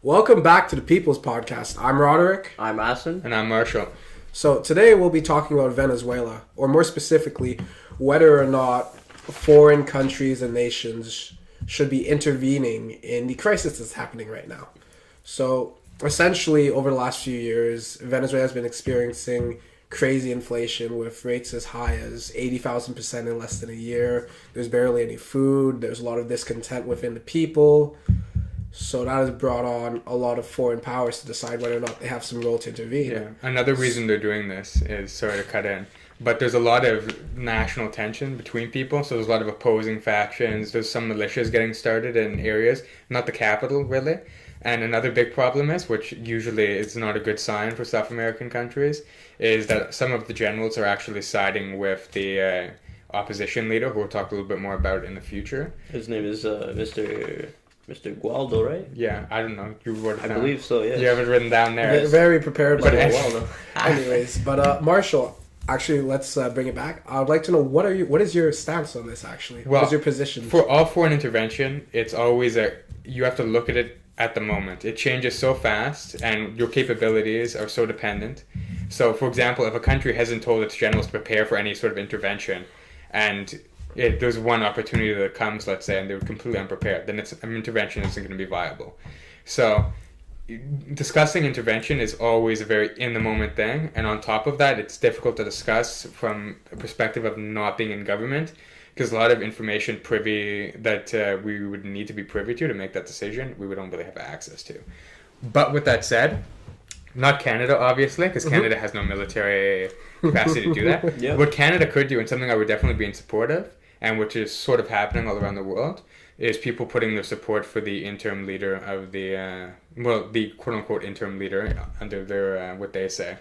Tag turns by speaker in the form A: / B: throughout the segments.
A: Welcome back to the People's Podcast. I'm Roderick.
B: I'm Ahsan.
C: And I'm Marshall.
A: So today we'll be talking about Venezuela, or more specifically, whether or not foreign countries and nations should be intervening in the crisis that's happening right now. So essentially, over the last few years, Venezuela has been experiencing crazy inflation with rates as high as 80,000% in less than a year. There's barely any food. There's a lot of discontent within the people. So that has brought on a lot of foreign powers to decide whether or not they have some role to intervene.
C: Yeah, another reason they're doing this is, sorry to cut in, but there's a lot of national tension between people. So there's a lot of opposing factions. There's some militias getting started in areas, not the capital really. And another big problem is, which usually is not a good sign for South American countries, is that some of the generals are actually siding with the opposition leader, who we'll talk a little bit more about in the future.
B: His name is Mr. Gualdo, right?
C: Yeah, I don't know. You wrote it down.
B: I believe so, yeah.
C: You have it written down there.
A: Very prepared.
C: But
B: Gualdo.
A: Anyways, but Marshall, actually, let's bring it back. I would like to know what is your stance on this? Actually,
C: well,
A: what is your position?
C: For all foreign intervention, it's always you have to look at it at the moment. It changes so fast, and your capabilities are so dependent. So, for example, if a country hasn't told its generals to prepare for any sort of intervention, and there's one opportunity that comes, let's say, and they're completely unprepared, then an intervention isn't going to be viable. So discussing intervention is always a very in-the-moment thing, and on top of that, it's difficult to discuss from a perspective of not being in government, because a lot of information that we would need to be privy to make that decision, we don't really have access to. But with that said, not Canada, obviously, because Canada has no military capacity to do that.
B: Yeah.
C: What Canada could do, and something I would definitely be in support of, and which is sort of happening all around the world, is people putting their support for the interim leader of the quote-unquote interim leader under their, what they say,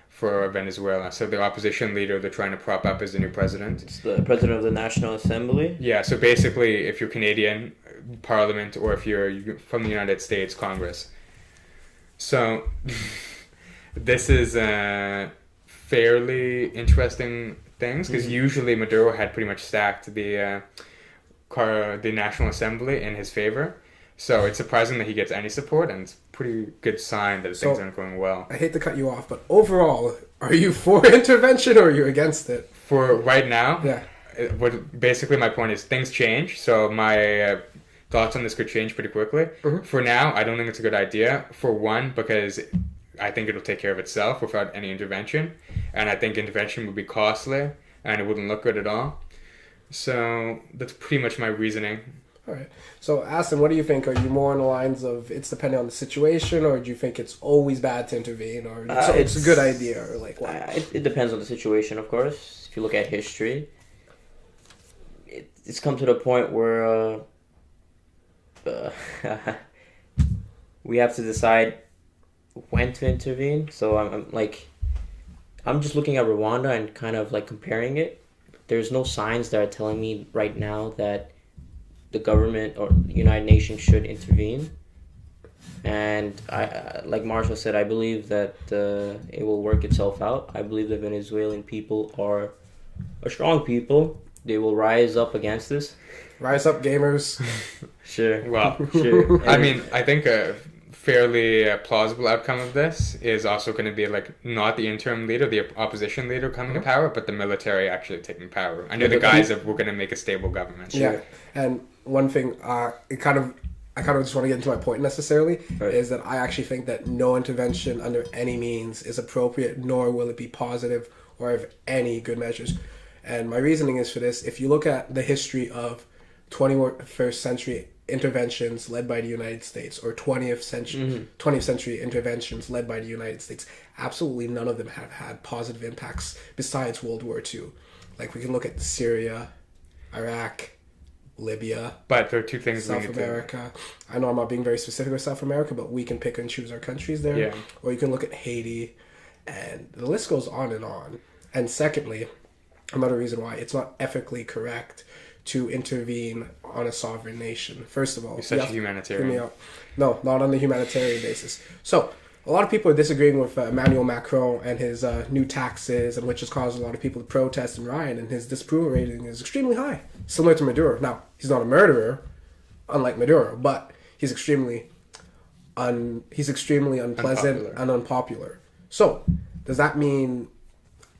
C: for Venezuela. So the opposition leader they're trying to prop up as the new president.
B: It's the president of the National Assembly.
C: Yeah, so basically, if you're Canadian, Parliament, or if you're from the United States, Congress. So this is fairly interesting things, because usually Maduro had pretty much stacked the National Assembly in his favor. So it's surprising that he gets any support, and it's a pretty good sign that things aren't going well.
A: I hate to cut you off, but overall, are you for intervention or are you against it?
C: For right now,
A: yeah.
C: Basically my point is things change, so my thoughts on this could change pretty quickly. For now, I don't think it's a good idea. For one, because I think it'll take care of itself without any intervention, and I think intervention would be costly and it wouldn't look good at all. So that's pretty much my reasoning.
A: All right. So, Ahsan, what do you think? Are you more on the lines of it's depending on the situation, or do you think it's always bad to intervene, or it's a good idea, or like what?
B: It depends on the situation, of course. If you look at history, it's come to the point where we have to decide when to intervene. So I'm just looking at Rwanda and kind of like comparing it. There's no signs that are telling me right now that the government or the United Nations should intervene. And I, like Marshall said, I believe that it will work itself out. I believe the Venezuelan people are a strong people. They will rise up against this.
A: Rise up, gamers.
B: Sure.
C: Well,
B: sure.
C: I mean, I think a fairly plausible outcome of this is also going to be like not the interim leader, the opposition leader coming to power, but the military actually taking power under the guise of we're going to make a stable government.
A: Yeah, and one thing, I kind of just want to get into my point necessarily, is that I actually think that no intervention under any means is appropriate, nor will it be positive or have any good measures. And my reasoning is for this: if you look at the history of 21st century interventions led by the United States, or 20th century interventions led by the United States, absolutely none of them have had positive impacts besides World War II. Like, we can look at Syria, Iraq, Libya,
C: but there are two things.
A: South America. I know I'm not being very specific with South America, but we can pick and choose our countries there.
C: Yeah.
A: Or you can look at Haiti, and the list goes on and on. And secondly, another reason why it's not ethically correct to intervene on a sovereign nation. First of all,
C: you're such a humanitarian.
A: No, not on the humanitarian basis. So, a lot of people are disagreeing with Emmanuel Macron and his new taxes, and which has caused a lot of people to protest and riot, and his disapproval rating is extremely high, similar to Maduro. Now, he's not a murderer, unlike Maduro, but he's extremely he's extremely unpleasant
C: Unpopular.
A: and unpopular. So, does that mean,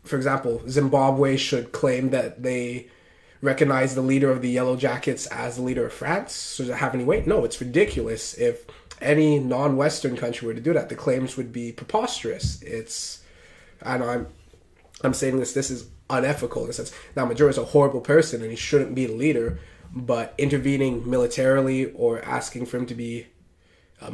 A: for example, Zimbabwe should claim that they recognize the leader of the Yellow Jackets as the leader of France? Does it have any weight? No, it's ridiculous. If any non-Western country were to do that, the claims would be preposterous. I'm saying this is unethical in a sense. Now, Maduro is a horrible person and he shouldn't be the leader, but intervening militarily or asking for him to be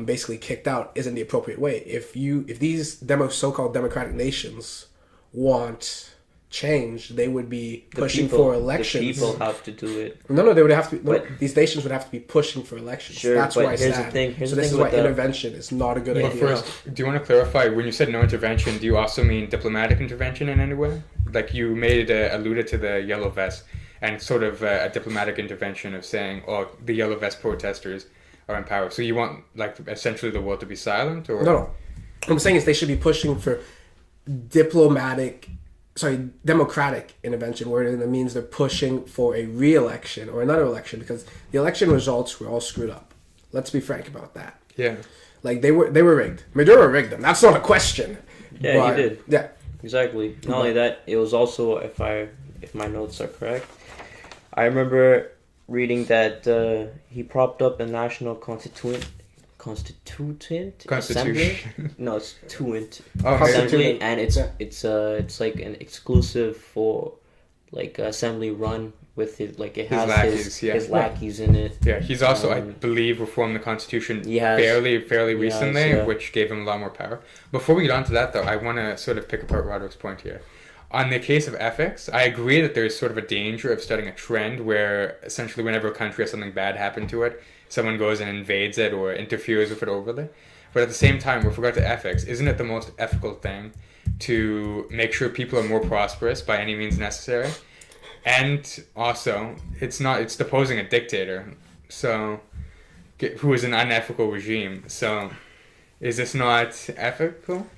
A: basically kicked out isn't the appropriate way. If these so-called democratic nations want change, they would be pushing for elections.
B: The people have to do it.
A: No, they would have to. These nations would have to be pushing for elections.
B: Sure,
A: that's
B: but
A: why I
B: here's
A: stand.
B: the thing.
A: So this is why intervention is not a good
C: But
A: idea.
C: first, do you want to clarify, when you said no intervention, do you also mean diplomatic intervention in any way? Like you alluded to the yellow vest and sort of a diplomatic intervention of saying, oh, the yellow vest protesters are in power. So you want like essentially the world to be silent? Or
A: No. What I'm saying is they should be pushing for democratic intervention, where it means they're pushing for a re-election or another election, because the election results were all screwed up. Let's be frank about that.
C: Yeah.
A: Like they were rigged. Maduro rigged them. That's not a question.
B: Yeah, he did.
A: Yeah.
B: Exactly. Not only that, it was also, if my notes are correct, I remember reading that he propped up a national constituent assembly. No, it's tuent assembly, and it's like an exclusive for like assembly run with it, like it has his lackeys in it.
C: Yeah, he's also I believe reformed the constitution fairly recently, which gave him a lot more power. Before we get on to that though, I want to sort of pick apart Roderick's point here. On the case of ethics, I agree that there's sort of a danger of starting a trend where essentially whenever a country has something bad happen to it, someone goes and invades it or interferes with it overly. But at the same time, with regard to ethics, isn't it the most ethical thing to make sure people are more prosperous by any means necessary? And also, it's deposing a dictator, so who is an unethical regime. So, is this not ethical?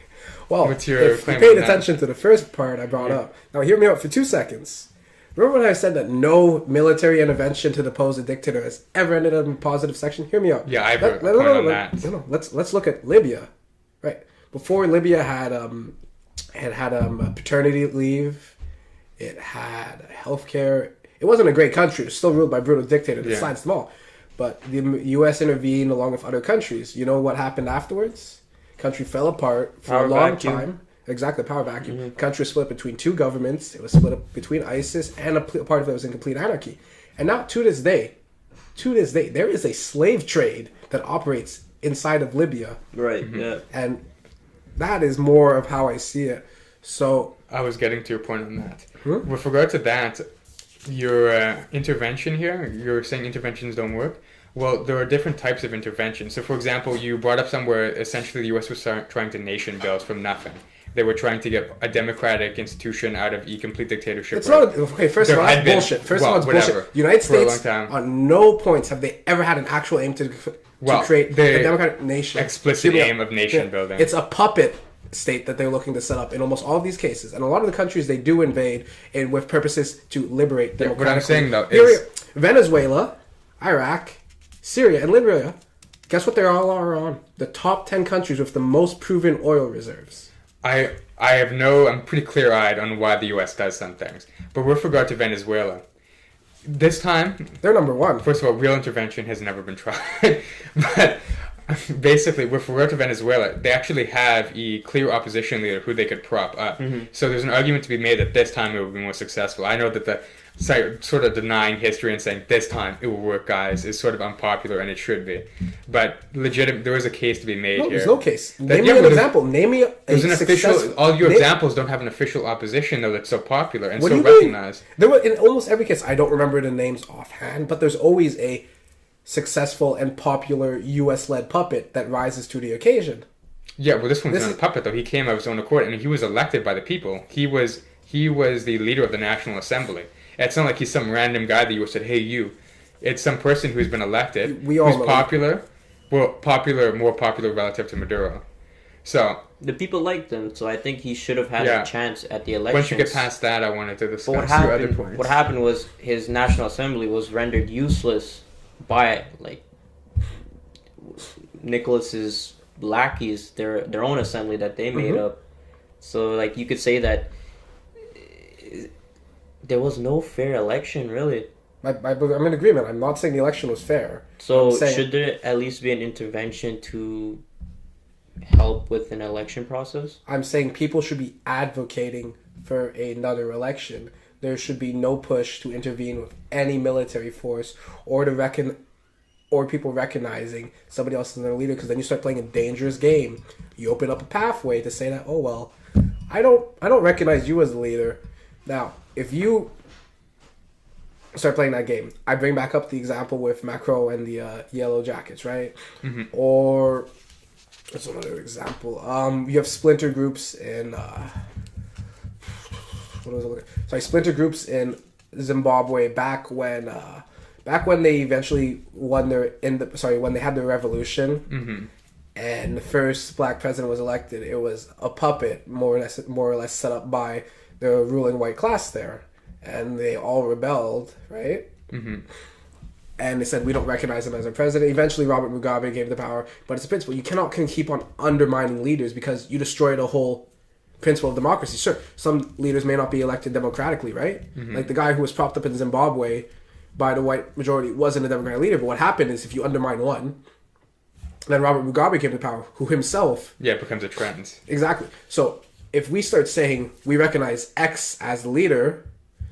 A: Well,
C: what's your
A: if you paid attention to the first part I brought up, now hear me out for 2 seconds. Remember when I said that no military intervention to depose a dictator has ever ended up in a positive section? Hear me out.
C: Yeah, I have a point on that.
A: No, let's look at Libya, right? Before Libya had paternity leave, it had healthcare. It wasn't a great country. It was still ruled by a brutal dictator that silenced them all. But the U.S. intervened along with other countries. You know what happened afterwards? Country fell apart for a long time. Exactly, power vacuum. Mm-hmm. Country was split between two governments. It was split up between ISIS, and a part of it was in complete anarchy. And now, to this day, there is a slave trade that operates inside of Libya.
B: Right. Mm-hmm. Yeah.
A: And that is more of how I see it. So
C: I was getting to your point on that. With regard to that, your intervention here, you're saying interventions don't work. Well, there are different types of intervention. So, for example, you brought up somewhere essentially the U.S. was trying to nation build from nothing. They were trying to get a democratic institution out of a complete dictatorship.
A: It's not okay. First of all, that's bullshit. First of all, it's bullshit. United States, on no points have they ever had an actual aim to create a democratic nation.
C: Explicit aim of nation building.
A: It's a puppet state that they're looking to set up in almost all of these cases, and a lot of the countries they do invade and with purposes to liberate democratically.
C: What I'm saying though is
A: Venezuela, Iraq, Syria, and Libya. Guess what? They all are on the top 10 countries with the most proven oil reserves.
C: I'm pretty clear-eyed on why the U.S. does some things. But with regard to Venezuela, this time...
A: They're number one.
C: First of all, real intervention has never been tried. But basically, with regard to Venezuela, they actually have a clear opposition leader who they could prop up. Mm-hmm. So there's an argument to be made that this time it will be more successful. I know that the sort of denying history and saying this time it will work, guys, is sort of unpopular, and it should be. But there is a case to be made here.
A: There's no case. Name me an example. Name me
C: all your examples don't have an official opposition though that's so popular and so recognized.
A: There were in almost every case. I don't remember the names offhand, but there's always a successful and popular U.S.-led puppet that rises to the occasion.
C: Yeah, well, this one's not a puppet though. He came of his own accord, and he was elected by the people. He was the leader of the National Assembly. It's not like he's some random guy that you said, hey, you. It's some person who's been elected, who's popular, more popular relative to Maduro. So
B: the people liked him, so I think he should have had a chance at the elections.
C: Once you get past that, I wanted to discuss your other points.
B: What happened was his National Assembly was rendered useless by Nicholas's lackeys, their own assembly that they made
A: Mhm.
B: up. So like you could say that there was no fair election really.
A: I'm in agreement. I'm not saying the election was fair.
B: So
A: I'm saying-
B: should there at least be an intervention to help with an election process?
A: I'm saying people should be advocating for another election. There should be no push to intervene with any military force or or people recognizing somebody else as their leader, because then you start playing a dangerous game. You open up a pathway to say that, oh well, I don't recognize you as the leader. Now, if you start playing that game, I bring back up the example with Macron and the Yellow Jackets, right?
C: Mm-hmm.
A: Or what's another example? You have splinter groups in splinter groups in Zimbabwe back when they eventually won when they had their revolution.
C: Mm-hmm.
A: And the first black president was elected. It was a puppet, more or less set up by the ruling white class there, and they all rebelled, right?
C: Mm-hmm.
A: And they said, we don't recognize him as our president. Eventually, Robert Mugabe gave the power, but it's a principle. You cannot keep on undermining leaders because you destroy the whole principle of democracy. Sure, some leaders may not be elected democratically, right?
C: Mm-hmm.
A: Like the guy who was propped up in Zimbabwe by the white majority wasn't a democratic leader, but what happened is if you undermine one, then Robert Mugabe came to power, who himself...
C: Yeah, it becomes a trend.
A: Exactly. So if we start saying we recognize X as the leader,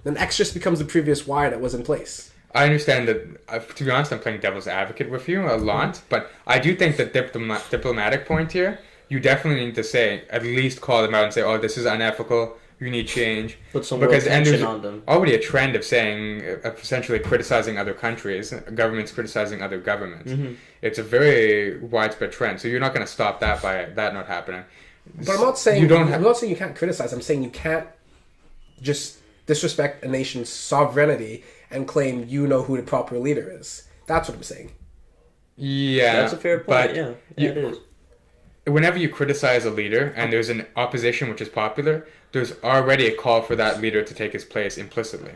A: then X just becomes the previous Y that was in place.
C: I understand that, to be honest, I'm playing devil's advocate with you a lot, but I do think that diplomatic point here, you definitely need to say, at least call them out and say, oh, this is unethical, you need change.
B: Put some more attention on them.
C: Already a trend of saying, essentially criticizing other countries, governments criticizing other governments.
B: Mm-hmm.
C: It's a very widespread trend, so you're not going to stop that by that not happening.
A: But I'm not saying I'm not saying you can't criticize. I'm saying you can't just disrespect a nation's sovereignty and claim you know who the proper leader is. That's what I'm saying.
C: Yeah,
B: that's a fair point.
C: But
B: yeah, it is.
C: Whenever you criticize a leader and there's an opposition which is popular, there's already a call for that leader to take his place implicitly.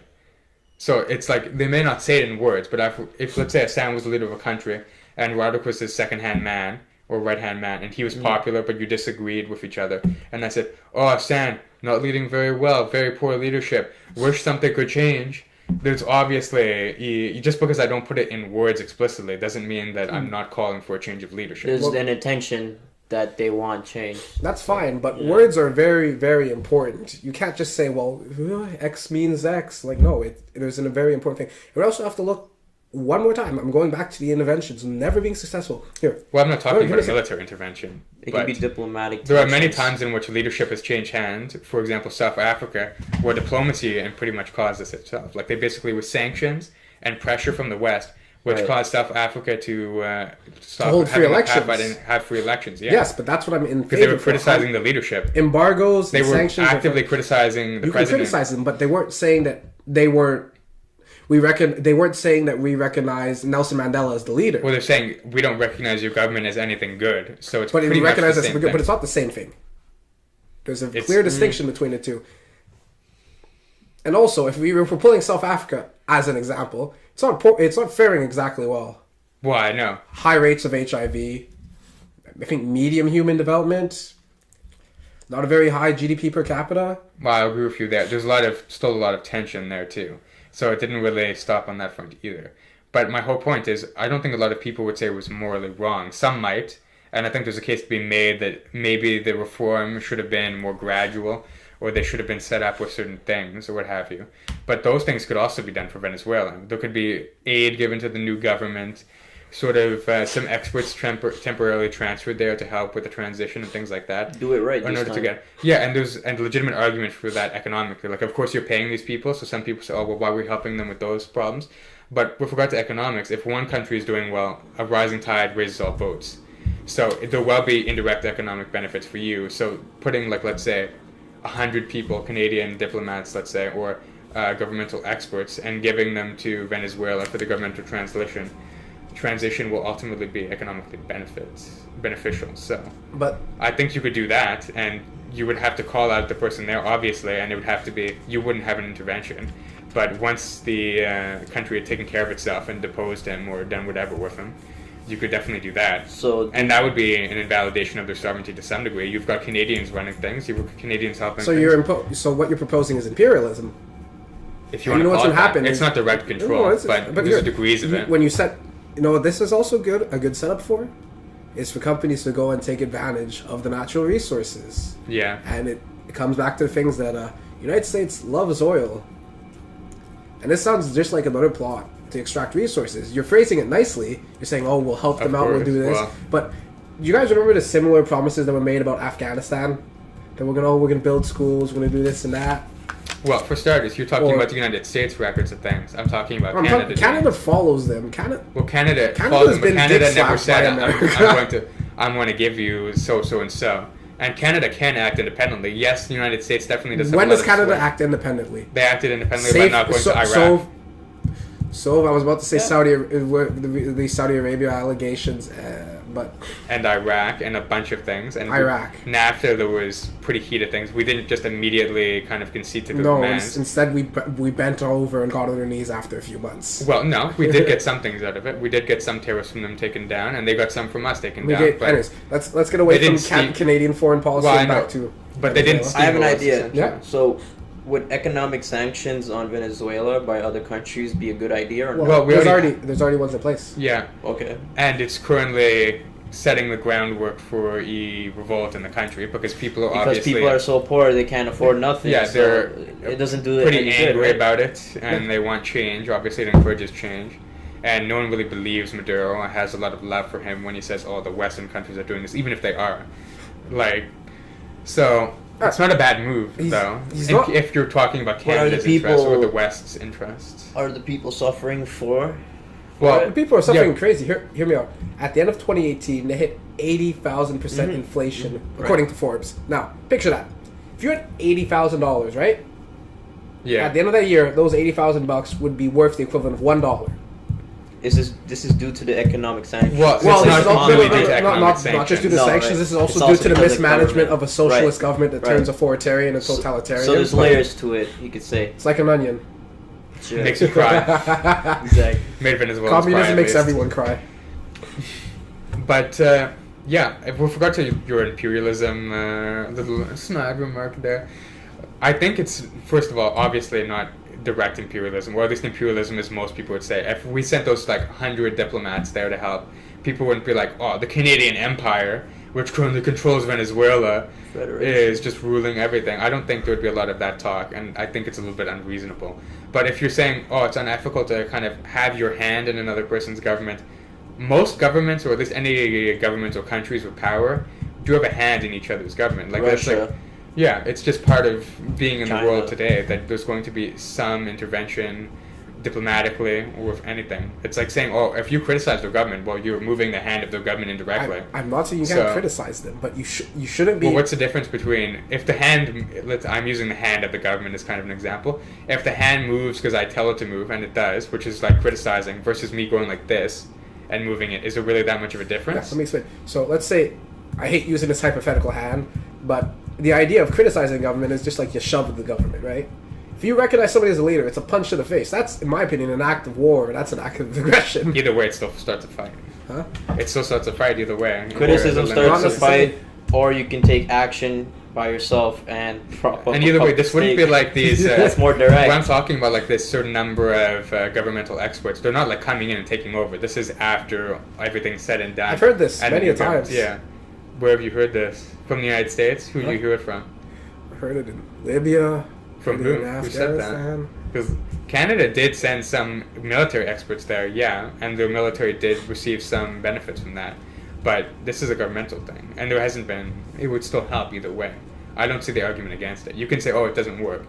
C: So it's like, they may not say it in words, but if let's say Ahsan was the leader of a country and Roderyk was his second-hand man or right-hand man, and he was popular, but you disagreed with each other, and I said, oh, Ahsan, not leading very well, very poor leadership, wish something could change. There's obviously, just because I don't put it in words explicitly doesn't mean that I'm not calling for a change of leadership.
B: There's an intention that they want change.
A: That's fine, but words are very, very important. You can't just say, well, X means X. Like, no, it is a very important thing. We also have to look one more time. I'm going back to the interventions never being successful. Here.
C: Well, I'm not talking about a military intervention.
B: It can be diplomatic.
C: There are many times in which leadership has changed hands. For example, South Africa, where diplomacy and pretty much caused this itself. Like, they basically, with sanctions and pressure from the West, which caused South Africa to stop
A: hold free elections.
C: Have free elections. Yeah.
A: Yes, but that's what I'm in favor.
C: Because they were criticizing the leadership.
A: Embargoes,
C: they were
A: sanctions
C: actively criticizing the
A: president. You
C: president.
A: can criticize them, but they weren't saying that they weren't. They weren't saying that we recognize Nelson Mandela as the leader.
C: Well, they're saying we don't recognize your government as anything good. So it's
A: but
C: pretty
A: we recognize
C: much
A: us
C: the
A: as
C: same
A: good, but it's not the same thing. There's a clear distinction between the two. And also, if we're pulling South Africa as an example, it's not faring exactly well.
C: Well, I know.
A: High rates of HIV. I think medium human development. Not a very high GDP per capita.
C: Well, I agree with you there. There's still a lot of tension there too. So it didn't really stop on that front either. But my whole point is, I don't think a lot of people would say it was morally wrong. Some might, and I think there's a case to be made that maybe the reform should have been more gradual, or they should have been set up with certain things, or what have you. But those things could also be done for Venezuela. There could be aid given to the new government, sort of some experts temporarily transferred there to help with the transition and things like that.
B: Do it right
C: in order
B: this
C: to
B: time.
C: and there's a legitimate argument for that economically. Like, of course, you're paying these people, so some people say, oh, well, why are we helping them with those problems? But with regard to economics, if one country is doing well, a rising tide raises all boats. So there will be indirect economic benefits for you. So putting, like, let's say, 100 people, Canadian diplomats, let's say, or governmental experts, and giving them to Venezuela for the governmental transition will ultimately be economically beneficial. So,
A: But
C: I think you could do that, and you would have to call out the person there, obviously, and it would have to be, you wouldn't have an intervention. But once the country had taken care of itself and deposed him or done whatever with him, you could definitely do that.
B: So
C: And that would be an invalidation of their sovereignty to some degree. You've got Canadians running things. You've got Canadians helping
A: So
C: things.
A: so what you're proposing is imperialism.
C: If you
A: And
C: want
A: you know
C: to
A: what's
C: call it
A: gonna
C: that.
A: happen
C: It's
A: is-
C: not direct control,
A: No, it's-
C: but
A: here,
C: there's degrees of it.
A: When you set, this is also a good setup for, is for companies to go and take advantage of the natural resources.
C: Yeah.
A: And it comes back to things that United States loves oil. And this sounds just like another plot to extract resources. You're phrasing it nicely. You're saying, "Oh, we'll help them out. We'll
C: course,
A: do this."
C: well-
A: But do you guys remember the similar promises that were made about Afghanistan? That we're gonna build schools. We're gonna do this and that.
C: Well, for starters, you're talking
A: Or-
C: about the United States records of things. I'm talking about
A: I'm
C: Canada.
A: talking, Canada follows them. Canada.
C: Well, Canada
A: Canada's
C: followed them, but
A: been
C: Canada
A: dick
C: never
A: slapped
C: said,
A: by America.
C: I'm going to give you so and so. And Canada can act independently. Yes, the United States definitely does.
A: When does Canada act independently?
C: They acted independently by not going to Iraq.
A: So I was about to say
B: Yeah.
A: the Saudi Arabia allegations, but
C: And Iraq and a bunch of things. And
A: Iraq.
C: NAFTA, there was pretty heated things. We didn't just immediately kind of concede to the
A: no.
C: demands.
A: Instead, we bent over and got on our knees after a few months.
C: Well, no, we did get some things out of it. We did get some tariffs from them taken down, and they got some from us taken down. But
A: Anyways, let's get away
C: They
A: from
C: didn't
A: Canadian foreign policy
C: Well, I
A: and back
C: know.
A: to.
C: But they didn't
A: Venezuela.
B: I have an
C: steamroll us,
B: idea.
C: essentially.
A: Yeah.
B: So, would economic sanctions on Venezuela by other countries be a good idea or not?
C: Well, we
A: there's
C: already-
A: there's already ones in place.
C: Yeah,
B: Okay.
C: and it's currently setting the groundwork for a revolt in the country because people are
B: Because
C: obviously
B: people are so poor they can't afford nothing.
C: Yeah,
B: so
C: they're
B: it doesn't do it
C: pretty
B: any good,
C: angry
B: right?
C: about it, and they want change. Obviously, it encourages change, and no one really believes Maduro has a lot of love for him when he says, "Oh, the Western countries are doing this," even if they are. Like, so it's not a bad move, though.
A: he's not-
C: If you're talking about
B: What are the
C: Canada's interests or
B: people-
C: the West's interests.
B: Are the people suffering for?
C: Well,
A: People are suffering
C: yeah.
A: crazy. Hear me out. At the end of 2018, they hit 80,000% inflation, according to Forbes. Now, picture that. If you're at $80,000, right?
C: Yeah.
A: At the end of that year, those $80,000 would be worth the equivalent of $1.
B: This is due to the economic sanctions.
C: Well,
A: Well,
C: it's
A: this
C: not
A: is also,
C: completely due to economic
A: not
C: sanctions.
A: just due to
B: No,
A: sanctions.
B: right.
A: This is also
B: It's
A: due
B: also
A: to the
B: because of
A: mismanagement
B: government.
A: of a socialist
B: Right.
A: government that
B: Right.
A: turns authoritarian and totalitarian.
B: So there's layers to it, you could say.
A: It's like an onion.
B: Sure.
C: Makes you cry.
B: Exactly.
C: Made Venezuela
A: Communism
C: cry, at
A: makes
C: least.
A: everyone cry.
C: But yeah, if we forgot to your imperialism little snide remark there. I think it's first of all obviously not direct imperialism, or at least imperialism as most people would say. If we sent those like 100 diplomats there to help, people wouldn't be like, oh, the Canadian Empire, which currently controls Venezuela,
B: Federation.
C: is just ruling everything. I don't think there would be a lot of that talk, and I think it's a little bit unreasonable. But if you're saying, oh, it's unethical to kind of have your hand in another person's government, most governments, or at least any governments or countries with power, do have a hand in each other's government. Like that's
B: Russia.
C: like, yeah, it's just part of being in
B: China.
C: the world today that there's going to be some intervention diplomatically or with anything. It's like saying, oh, if you criticize the government, well, you're moving the hand of the government indirectly.
A: I'm not saying you can't
C: So-
A: criticize them, but you shouldn't be.
C: Well, what's the difference between if the hand? I'm using the hand of the government as kind of an example. If the hand moves because I tell it to move, and it does, which is like criticizing, versus me going like this and moving it, is there really that much of a
A: Yeah,
C: difference?
A: let me explain. So let's say, I hate using this hypothetical hand, but the idea of criticizing government is just like you shove the government, right? If you recognize somebody as a leader, it's a punch to the face. That's, in my opinion, an act of war. That's an act of aggression.
C: Either way, it still starts a fight.
A: Huh?
C: It still starts a fight either way.
B: Criticism
C: Or
B: starts a
A: Not necessarily.
B: fight, or you can take action by yourself and prop up.
C: And
B: a
C: either way,
B: public
C: this wouldn't be
B: stake.
C: like these.
B: That's more direct.
C: When I'm talking about like this certain number of governmental experts, they're not like coming in and taking over. This is after everything's said and done.
A: I've heard this
C: And
A: many
C: the
A: a
C: new government-
A: times.
C: Yeah. Where have you heard this? From the United States? Who did you
A: Huh?
C: hear it from?
A: I heard it in Libya.
C: From
A: heard it
C: who?
A: in
C: Who said that?
A: Afghanistan.
C: Because Canada did send some military experts there, yeah, and the military did receive some benefits from that. But this is a governmental thing, and there hasn't been. It would still help either way. I don't see the argument against it. You can say, oh, it doesn't work,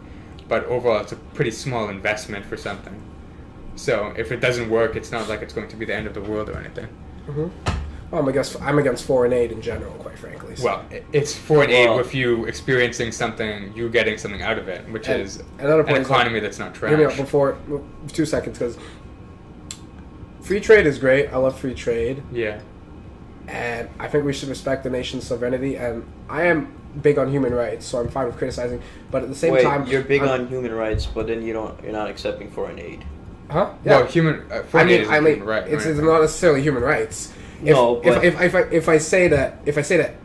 C: but overall, it's a pretty small investment for something. So if it doesn't work, it's not like it's going to be the end of the world or anything.
A: Well, I'm against foreign aid in general, quite frankly. So.
C: Well, it's foreign aid
B: Well-
C: with you experiencing something, you getting something out of it, which
A: And
C: is
A: another
C: an
A: point is,
C: economy that's not
A: hear me out
C: trash.
A: before 2 seconds, because free trade is great. I love free trade.
C: Yeah.
A: And I think we should respect the nation's sovereignty. And I am big on human rights, so I'm fine with criticizing. But at the same
B: Wait,
A: time,
B: you're big
A: I'm-
B: on human rights, but then you're not accepting foreign aid.
A: huh?
C: Well,
A: Yeah.
C: foreign aid is human right.
A: it's
C: right.
A: not necessarily human rights.
B: No, but
A: if I say that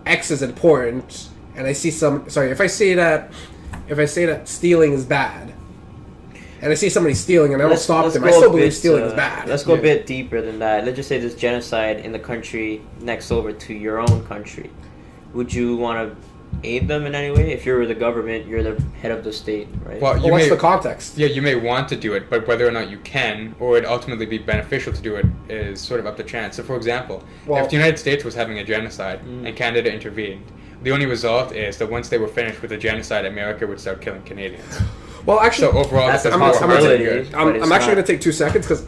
A: X is important, and I see if I say that stealing is bad, and I see somebody stealing and I don't stop them, I still believe stealing is bad.
B: Let's go a bit deeper than that. Let's just say there's genocide in the country next over to your own country. Would you want to aid them in any way? If you're the government, you're the head of the state, right?
C: Well,
A: What's the context?
C: Yeah, you may want to do it, but whether or not you can, or it'd ultimately be beneficial to do it, is sort of up to chance. So, for example, if the United States was having a genocide and Canada intervened, the only result is that once they were finished with the genocide, America would start killing Canadians.
A: Well, actually,
C: so overall,
B: that's
C: that's
B: a
C: more
B: possibility.
C: good.
A: I'm actually going to take 2 seconds because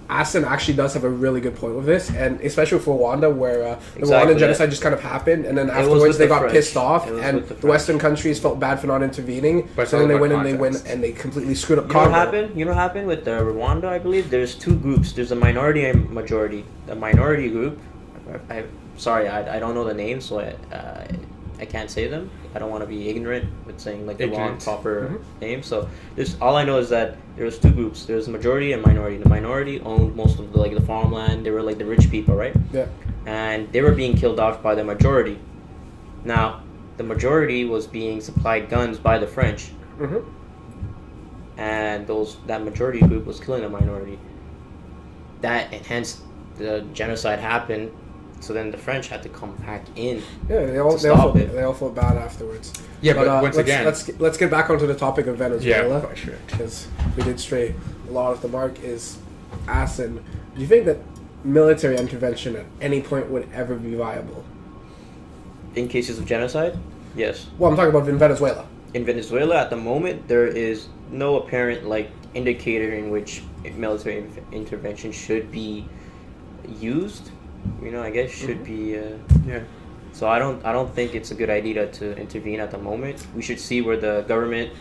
A: Ahsan actually does have a really good point with this, and especially for Rwanda, where the Rwandan genocide just kind of happened, and then afterwards they got pissed off, and the Western countries felt bad for not intervening.
C: But
A: so then they went and they completely screwed up Congo.
B: You know what happened with Rwanda? I believe there's 2 groups. There's a minority and majority. The minority group, I don't know the names, so I can't say them. I don't want to be ignorant with saying like the wrong proper name. So all I know is that there was 2 groups. There was majority and minority. The minority owned most of the farmland. They were like the rich people, right?
A: Yeah.
B: And they were being killed off by the majority. Now, the majority was being supplied guns by the French. And that majority group was killing the minority. And hence the genocide happened. So then the French had to come back in.
A: Yeah, they all felt bad afterwards.
C: Yeah, but once again,
A: let's get back onto the topic of Venezuela.
C: Yeah, sure.
A: Because we did stray a lot off the mark. Is Ahsan, do you think that military intervention at any point would ever be viable?
B: In cases of genocide, yes.
A: Well, I'm talking about in Venezuela.
B: In Venezuela, at the moment, there is no apparent indicator in which military intervention should be used. I guess should be.
C: Yeah.
B: So I don't think it's a good idea to intervene at the moment. We should see where the government,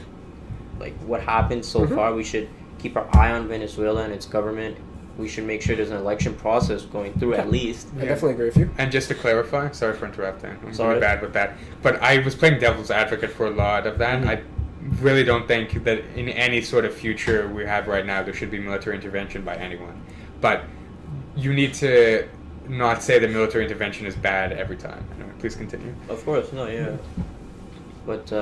B: what happened so far. We should keep our eye on Venezuela and its government. We should make sure there's an election process going through at least.
A: I definitely agree with you.
C: And just to clarify, sorry for interrupting. I'm
B: Sorry.
C: really bad with that. But I was playing devil's advocate for a lot of that. I really don't think that in any sort of future we have right now there should be military intervention by anyone. But you need to not say that military intervention is bad every time. Anyway, please continue.
B: Of course, no, yeah. But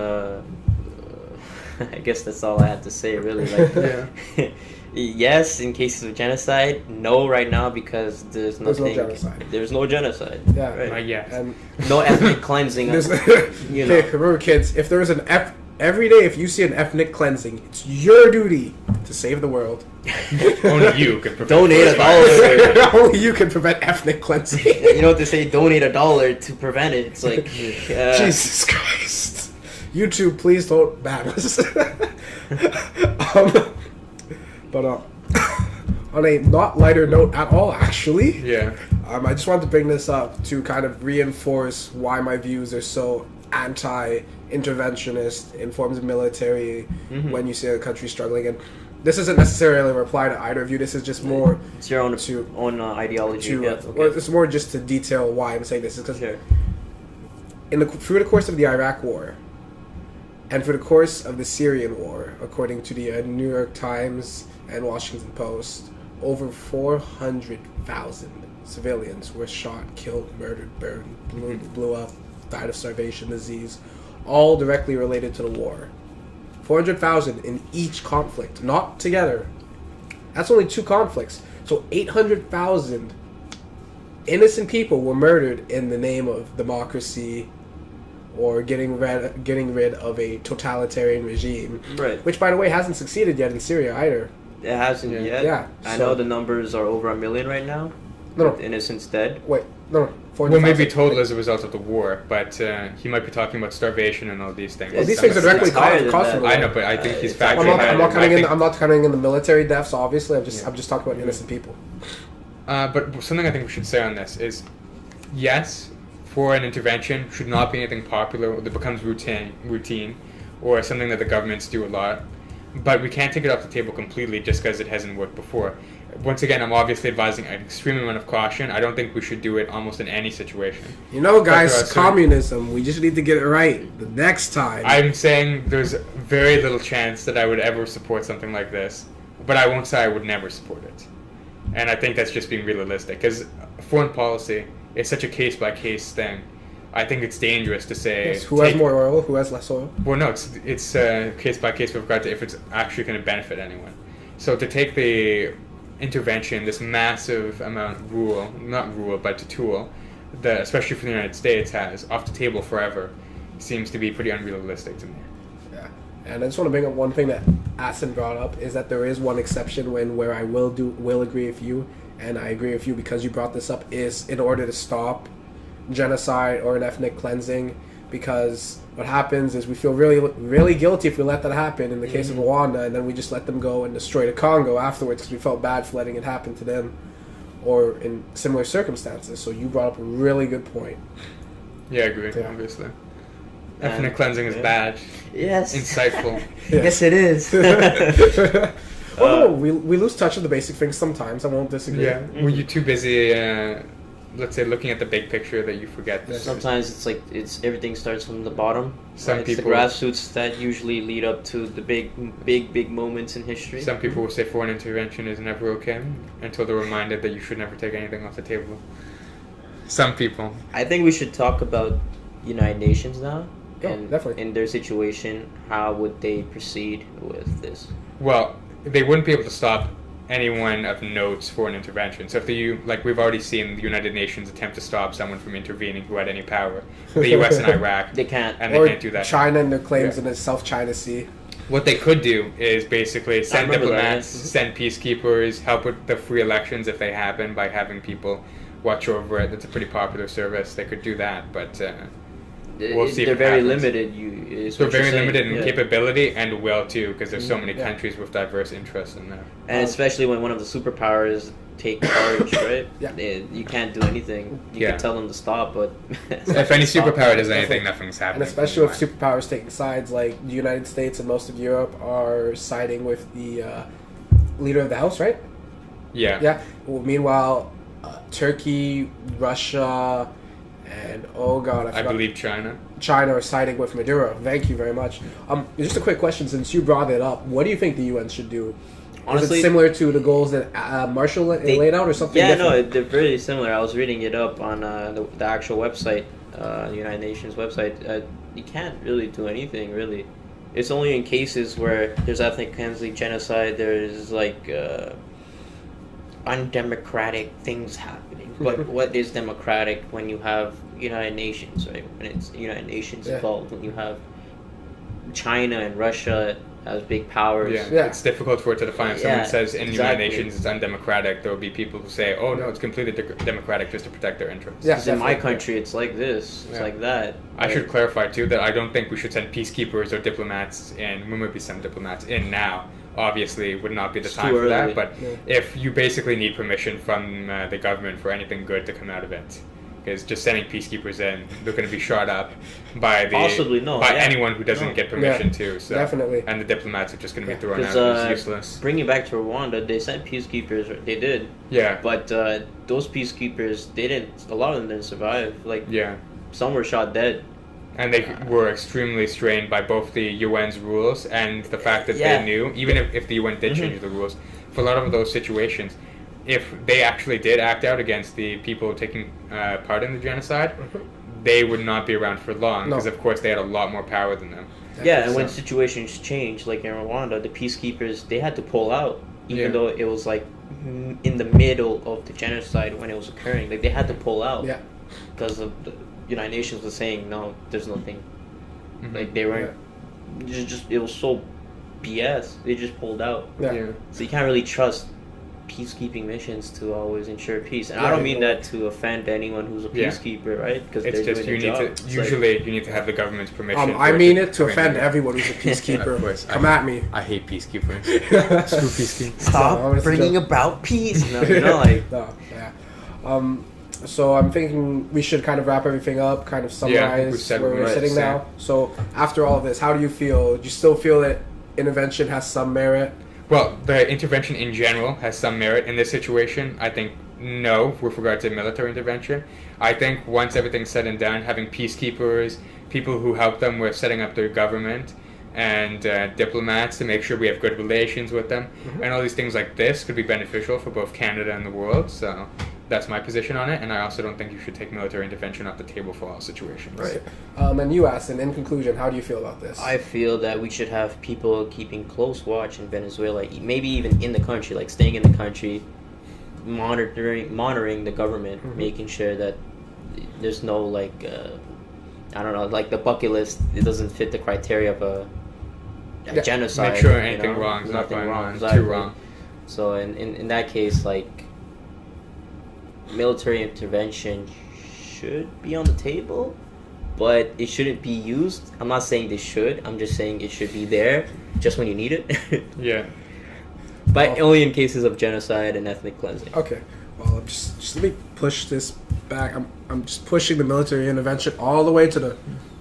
B: I guess that's all I had to say, really. Yes, in cases of genocide. No, right now because there's nothing.
A: There's no genocide.
B: There's no genocide.
A: Yeah,
B: right.
C: Yes.
A: And
B: no ethnic cleansing.
A: Okay, remember, kids. If there is every day, if you see an ethnic cleansing, it's your duty to save the world.
C: Only you can prevent.
B: Donate $1.
A: Only you can prevent ethnic cleansing.
B: You know what they say? Donate $1 to prevent it. It's like
A: Jesus Christ. YouTube, please don't ban us. But on a not lighter note at all, actually.
C: Yeah.
A: I just wanted to bring this up to kind of reinforce why my views are so anti-interventionist in forms of military when you see a country struggling. And this isn't necessarily a reply to either of you. This is just more.
B: It's your own ideology.
A: Well, it's more just to detail why I'm saying this. Is because through the course of the Iraq War and for the course of the Syrian War, according to the New York Times and Washington Post, over 400,000 civilians were shot, killed, murdered, burned, blew up, died of starvation, disease, all directly related to the war. 400,000 in each conflict, not together. That's only 2 conflicts. So 800,000 innocent people were murdered in the name of democracy or getting rid of a totalitarian regime.
B: Right.
A: Which, by the way, hasn't succeeded yet in Syria either.
B: It hasn't yet.
A: Yeah.
B: I know the numbers are over 1 million right now.
A: No.
B: Innocents dead.
A: Wait, no.
C: Well, maybe total as a result of the war, but he might be talking about starvation and all these things.
A: Well, these things are directly caused from the war.
C: I know, but I think he's factoring
A: I'm not counting in the military deaths. Obviously, I'm just talking about innocent people.
C: But something I think we should say on this is, yes, for an intervention should not be anything popular that becomes routine, or something that the governments do a lot. But we can't take it off the table completely just because it hasn't worked before. Once again, I'm obviously advising an extreme amount of caution. I don't think we should do it almost in any situation.
A: You know, guys, communism, we just need to get it right the next time.
C: I'm saying there's very little chance that I would ever support something like this, but I won't say I would never support it. And I think that's just being realistic, because foreign policy is such a case-by-case thing. I think it's dangerous to say...
A: Yes, who has more oil, who has less oil?
C: Well, no, it's case-by-case with regard to if it's actually going to benefit anyone. So to take the intervention, this massive amount but tool, that especially for the United States has, off the table forever, seems to be pretty unrealistic to me.
A: Yeah. And I just want to bring up one thing that Ahsan brought up, is that there is one exception where I will agree with you, and I agree with you because you brought this up, is in order to stop genocide or an ethnic cleansing, because what happens is we feel really, really guilty if we let that happen in the case of Rwanda, and then we just let them go and destroy the Congo afterwards because we felt bad for letting it happen to them, or in similar circumstances. So you brought up a really good point.
C: Yeah, I agree, obviously. Ethnic cleansing is bad.
B: Yes.
C: Insightful.
B: Yes, it is.
A: Well, no, we lose touch of the basic things sometimes. I won't disagree.
C: Yeah. Were you too busy, let's say, looking at the big picture that you forget?
B: Sometimes it's like everything starts from the bottom.
C: Some
B: It's
C: people...
B: the grassroots that usually lead up to the big moments in history.
C: Some people will say foreign intervention is never okay until they're reminded that you should never take anything off the table. Some people.
B: I think we should talk about United Nations now.
A: Yeah,
B: And
A: definitely.
B: in their situation, how would they proceed with this?
C: Well, they wouldn't be able to stop anyone of note's foreign intervention. So if like we've already seen the United Nations attempt to stop someone from intervening who had any power, the U.S. and Iraq,
B: They can't.
C: and
A: Or
C: they can't do that.
A: China and their claims in the South China Sea.
C: What they could do is basically send
B: remember that,
C: diplomats,
B: yeah.
C: send peacekeepers, help with the free elections if they happen by having people watch over it. That's a pretty popular service. They could do that, but we'll see if
B: They're
C: it
B: very
C: happens.
B: limited.
C: They're very limited in capability and will too, because there's so many
A: Yeah.
C: countries with diverse interests in there.
B: And especially when one of the superpowers take charge, right?
A: Yeah.
B: You can't do anything. You
C: Yeah.
B: can tell them to stop, but
C: If any superpower does anything,
A: Definitely.
C: nothing's
A: And
C: happening.
A: especially with superpowers taking sides, like the United States and most of Europe are siding with the leader of the House, right?
C: Yeah.
A: Yeah. Well, meanwhile, Turkey, Russia, and oh god, I
C: I
A: forgot,
C: believe China.
A: China are siding with Maduro. Thank you very much. Just a quick question, since you brought it up, what do you think the UN should do?
B: honestly,
A: Is it similar to the goals that Marshall laid out, or something
B: yeah,
A: different?
B: no, they're very similar. I was reading it up on the actual website, the United Nations website. You can't really do anything, really. It's only in cases where there's ethnic cleansing, genocide, there's like undemocratic things happening. But what is democratic when you have United Nations, right? When it's United Nations involved, when you have China and Russia as big powers.
C: Yeah. It's difficult for it to define. If someone
B: Yeah,
C: says in the
B: exactly.
C: United Nations it's undemocratic, there will be people who say, oh no, it's completely democratic just to protect their interests.
A: Yeah.
B: Because in my
A: definitely.
B: country, it's like this, it's
C: Yeah.
B: like that.
C: I should clarify too that I don't think we should send peacekeepers or diplomats in. We might be some diplomats in now. Obviously, would not be the
B: It's
C: time
B: too
C: for that.
B: early.
C: But
A: Yeah.
C: if you basically need permission from the government for anything good to come out of it, because just sending peacekeepers in, they're going to be shot up by
B: Possibly, no,
C: by
B: yeah.
C: anyone who doesn't
B: No.
C: get permission
A: Yeah,
C: too. So
A: definitely.
C: and the diplomats are just going to be thrown out
B: Because
C: as useless.
B: bringing back to Rwanda, they sent peacekeepers. They did,
C: Yeah.
B: but those peacekeepers, they didn't. A lot of them didn't survive. Like
C: Yeah.
B: some were shot dead.
C: And they were extremely strained by both the UN's rules and the fact that
B: Yeah.
C: they knew, even if the UN did change the rules, for a lot of those situations, if they actually did act out against the people taking part in the genocide, they would not be around for long,
A: No.
C: because of course they had a lot more power than them.
B: Yeah, and when
C: So-
B: situations change, like in Rwanda, the peacekeepers they had to pull out, even
C: Yeah.
B: though it was like in the middle of the genocide when it was occurring. Like they had to pull out
A: Yeah.
B: because of the United Nations was saying no, there's nothing.
C: Mhm.
B: Like they weren't. Just it was so BS. They just pulled out.
A: Yeah.
C: Yeah.
B: So you can't really trust peacekeeping missions to always ensure peace. And I
A: Yeah,
B: don't mean that to offend anyone who's a
C: Yeah.
B: peacekeeper, right? Because
C: It's
B: they're
C: just
B: doing
C: you
B: their
C: need
B: job.
C: to
B: It's like-
C: usually you need to have the government's permission.
A: I
C: for
A: mean
C: to
A: it to
C: bring
A: offend
C: them in.
A: everyone who's a peacekeeper.
C: Of course.
A: Come at me.
C: I hate peacekeepers. Screw peacekeepers.
B: Stop
A: No, it's a
B: bringing
A: joke.
B: about peace. No, you know, like
A: No, yeah. So I'm thinking we should kind of wrap everything up, kind of summarize
C: we've said
A: where
C: what
A: we're
C: we
A: sitting
C: said.
A: now. So after all of this, how do you feel? Do you still feel that intervention has some merit?
C: Well, the intervention in general has some merit. In this situation, I think no, with regard to military intervention. I think once everything's said and done, having peacekeepers, people who help them with setting up their government, and diplomats to make sure we have good relations with them. And all these things like this could be beneficial for both Canada and the world. So that's my position on it. And I also don't think you should take military intervention off the table for all situations.
A: Right. And you, Ahsan, in conclusion, how do you feel about this?
B: I feel that we should have people keeping close watch in Venezuela, maybe even in the country, like staying in the country, monitoring the government, making sure that there's no like I don't know, like the bucket list, it doesn't fit the criteria of a genocide.
C: Make sure anything wrong is not going on,
B: exactly.
C: too wrong.
B: So in that case, like, military intervention should be on the table, but it shouldn't be used. I'm not saying they should. I'm just saying it should be there just when you need it.
C: Yeah.
B: But only in cases of genocide and ethnic cleansing.
A: Okay. Well, just let me push this back. I'm just pushing the military intervention all the way to the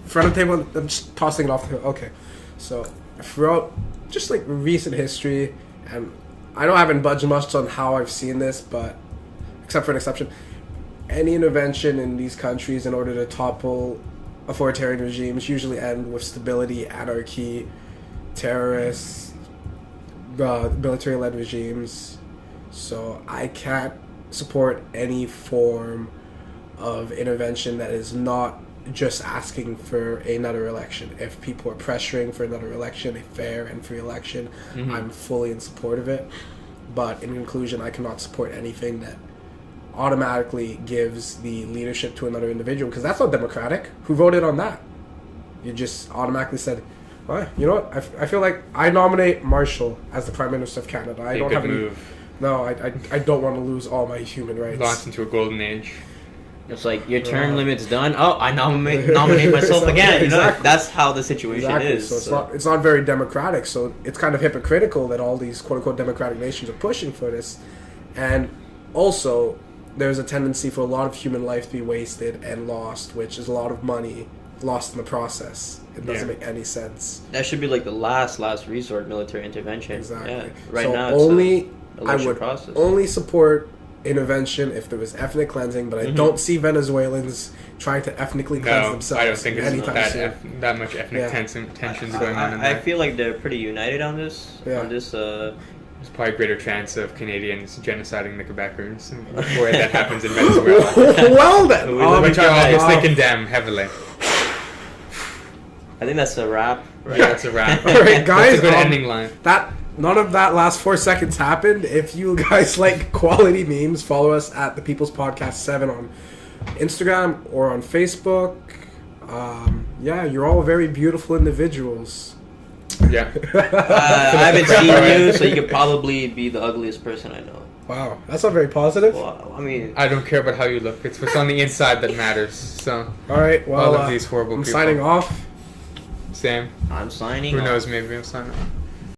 A: front of the table. I'm just tossing it off the hill. Okay. So throughout just like recent history, and I know I haven't budged much on how I've seen this, but except for an exception, any intervention in these countries in order to topple authoritarian regimes usually end with stability, anarchy, terrorists, military-led regimes. So I can't support any form of intervention that is not just asking for another election. If people are pressuring for another election, a fair and free election, I'm fully in support of it. But in conclusion, I cannot support anything that automatically gives the leadership to another individual, because that's not democratic. Who voted on that? You just automatically said, well, you know what? I feel like I nominate Marshall as the Prime Minister of Canada. I don't have any move. No, I don't want to lose all my human rights.
C: Launched into a golden age.
B: It's like your term limit's done. Oh, I nominate myself again. You know, that's how the situation is.
A: So it's not very democratic. So it's kind of hypocritical that all these quote unquote democratic nations are pushing for this, and also there's a tendency for a lot of human life to be wasted and lost, which is a lot of money lost in the process. It doesn't make any sense.
B: That should be like the last resort military intervention.
A: Exactly.
B: Yeah. Right
A: so
B: now,
A: I would only support intervention if there was ethnic cleansing, but I don't see Venezuelans trying to ethnically cleanse themselves.
C: I don't think it's that much ethnic tensions going on in there.
B: I feel like they're pretty united on this.
A: Yeah.
C: There's probably a greater chance of Canadians genociding the Quebecers where that happens in Venezuela.
A: Well then,
C: which I obviously condemn heavily.
B: I think that's a wrap. Right?
C: Yeah, that's a wrap.
A: All right, guys.
C: That's a good ending line.
A: None of that last 4 seconds happened. If you guys like quality memes, follow us at the People's Podcast 7 on Instagram or on Facebook. You're all very beautiful individuals.
C: Yeah.
B: I haven't seen you, so you could probably be the ugliest person I know.
A: Wow, that's not very positive.
B: Well, I mean,
C: I don't care about how you look. It's what's on the inside that matters. So.
A: All right. Well,
C: all of these horrible
A: I'm
C: people.
A: signing off.
C: Same.
B: I'm signing
C: Who
B: off.
C: knows? Maybe I'll sign off.